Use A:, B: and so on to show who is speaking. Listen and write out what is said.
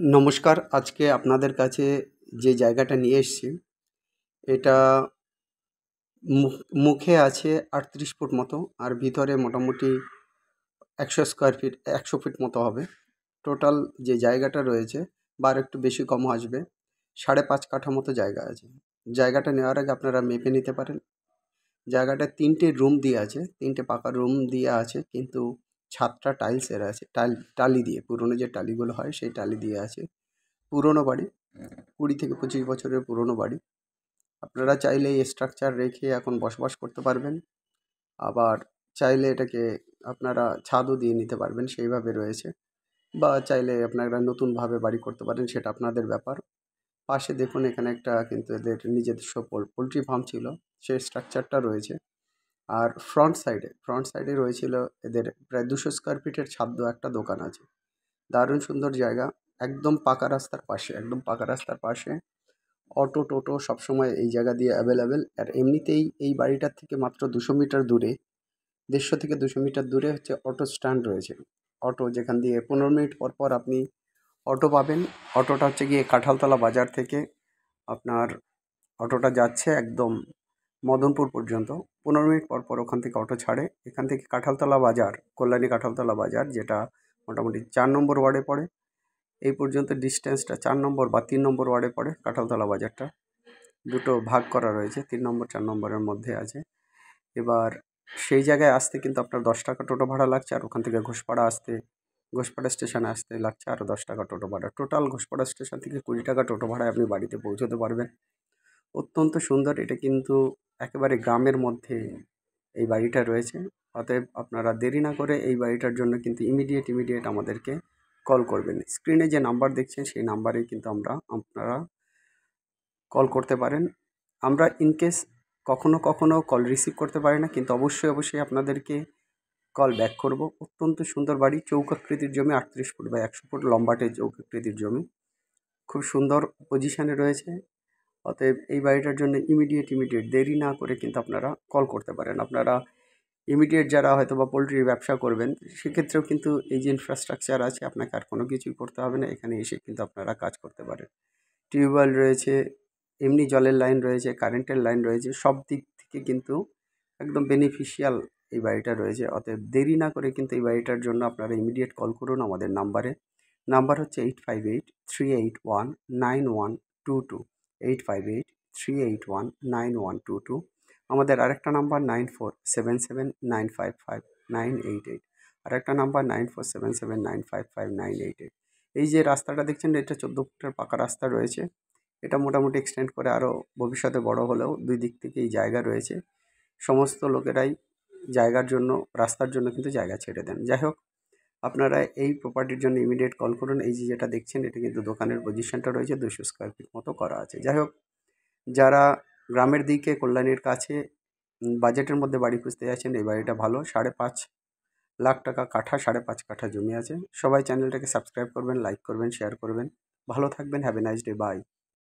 A: নমস্কার। আজকে আপনাদের কাছে যে জায়গাটা নিয়ে এসেছি, এটা মুখে আছে 38 ফুট মতো, আর ভিতরে মোটামুটি 100 স্কোয়ার ফিট, 100 ফিট মতো হবে। টোটাল যে জায়গাটা রয়েছে বা আর একটু বেশি কমও আসবে, 5.5 কাঠা মতো জায়গা আছে। জায়গাটা নেওয়ার আগে আপনারা মেপে নিতে পারেন। জায়গাটা 3টে রুম দিয়ে আছে, 3টে পাকা রুম দিয়ে আছে, কিন্তু ছাদটা টাইলসের আছে, টালি দিয়ে, পুরনো যে টালিগুলো হয় সেই টালি দিয়ে আছে। পুরনো বাড়ি, 20 থেকে 25 বছরের পুরনো বাড়ি। আপনারা চাইলে এই স্ট্রাকচার রেখে এখন বসবাস করতে পারবেন, আবার চাইলে এটাকে আপনারা ছাদও দিয়ে নিতে পারবেন, সেইভাবে রয়েছে। বা চাইলে আপনারা নতুনভাবে বাড়ি করতে পারেন, সেটা আপনাদের ব্যাপার। পাশে দেখুন, এখানে একটা কিন্তু এদের নিজস্ব পোলট্রি ফার্ম ছিল, সেই স্ট্রাকচারটা রয়েছে। আর ফ্রন্ট সাইডে রয়েছিল এদের প্রায় 200 স্কোয়ার ফিটের ছাদ একটা দোকান আছে। দারুণ সুন্দর জায়গা, একদম পাকা রাস্তার পাশে, একদম পাকা রাস্তার পাশে। অটো টোটো সবসময় এই জায়গা দিয়ে অ্যাভেলেবেল। আর এমনিতেই এই বাড়িটার থেকে মাত্র 200 মিটার দূরে, 150 থেকে 200 মিটার দূরে হচ্ছে অটো স্ট্যান্ড রয়েছে। অটো যেখান দিয়ে 15 মিনিট পর পর আপনি অটো পাবেন। অটোটা হচ্ছে গিয়ে কাঁঠালতলা বাজার থেকে আপনার অটোটা যাচ্ছে একদম মদনপুর পর্যন্ত। 15 মিনিট পর পর ওখান থেকে অটো ছাড়ে। এখান থেকে কাঁঠালতলা বাজার, কল্যাণী কাঁঠালতলা বাজার, যেটা মোটামুটি 4 নম্বর ওয়ার্ডে পড়ে, এই পর্যন্ত ডিস্টেন্সটা 4 নম্বর বা 3 নম্বর ওয়ার্ডে পড়ে কাঁঠালতলা বাজারটা। দুটো ভাগ করা রয়েছে, 3 নম্বর 4 নম্বরের মধ্যে আছে। এবার সেই জায়গায় আসতে কিন্তু আপনার 10 টাকা টোটো ভাড়া লাগছে, আর ওখান থেকে ঘোষপাড়া স্টেশনে আসতে লাগছে আরও 10 টাকা টোটো ভাড়া। টোটাল ঘোষপাড়া স্টেশন থেকে 20 টাকা টোটো ভাড়ায় আপনি বাড়িতে পৌঁছতে পারবেন। অত্যন্ত সুন্দর, এটা কিন্তু একেবারে গ্রামের মধ্যে এই বাড়িটা রয়েছে। অতএব আপনারা দেরি না করে এই বাড়িটার জন্য কিন্তু ইমিডিয়েট আমাদেরকে কল করবেন। স্ক্রিনে যে নাম্বার দেখছেন সেই নাম্বারেই কিন্তু আপনারা কল করতে পারেন। আমরা ইনকেস কখনো কল রিসিভ করতে পারি না, কিন্তু অবশ্যই আপনাদেরকে কল ব্যাক করব। অত্যন্ত সুন্দর বাড়ি, চৌকাকৃতির জমি, 38 ফুট বা 100 ফুট লম্বাটে চৌকাকৃতির জমি, খুব সুন্দর পজিশানে রয়েছে। অতএব এই বাড়িটার জন্য ইমিডিয়েট দেরি না করে কিন্তু আপনারা কল করতে পারেন। আপনারা ইমিডিয়েট যারা হয়তো বা পোলট্রির ব্যবসা করবেন, সেক্ষেত্রেও কিন্তু এই যে ইনফ্রাস্ট্রাকচার আছে, আপনাকে আর কোনো কিছুই করতে হবে না, এখানে এসে কিন্তু আপনারা কাজ করতে পারেন। টিউবওয়েল রয়েছে, এমনি জলের লাইন রয়েছে, কারেন্টের লাইন রয়েছে, সব দিক থেকে কিন্তু একদম বেনিফিশিয়াল এই বাড়িটা রয়েছে। অতএব দেরি না করে কিন্তু এই বাড়িটার জন্য আপনারা ইমিডিয়েট কল করুন আমাদের নাম্বারে। নাম্বার হচ্ছে 8583819122, 8583819122। আমাদের আরেকটা নাম্বার 9477955988, আরেকটা নাম্বার 9477955988। এই যে রাস্তাটা দেখছেন, এটা 14 ফুটের পাকা রাস্তা রয়েছে। এটা মোটামুটি এক্সটেন্ড করে আরও ভবিষ্যতে বড় হলেও দুই দিক থেকেই জায়গা রয়েছে। সমস্ত লোকেরাই জায়গার জন্য, রাস্তার জন্য কিন্তু জায়গা ছেড়ে দেন। যাই হোক, আপনারা এই প্রপার্টির জন্য ইমিডিয়েট কল করুন। এই যে যেটা দেখছেন, এটা কিন্তু দোকানের পজিশনটা রয়েছে, 200 স্কোয়ার ফিট মতো করা আছে। যাই হোক, যারা গ্রামের দিকে কল্যাণীর কাছে বাজেটের মধ্যে বাড়ি খুঁজতে যাচ্ছেন, এই বাড়িটা ভালো। 5.5 লাখ টাকা কাঠা, 5.5 কাঠা জমি আছে। সবাই চ্যানেলটাকে সাবস্ক্রাইব করবেন, লাইক করবেন, শেয়ার করবেন। ভালো থাকবেন। Have a nice day. By.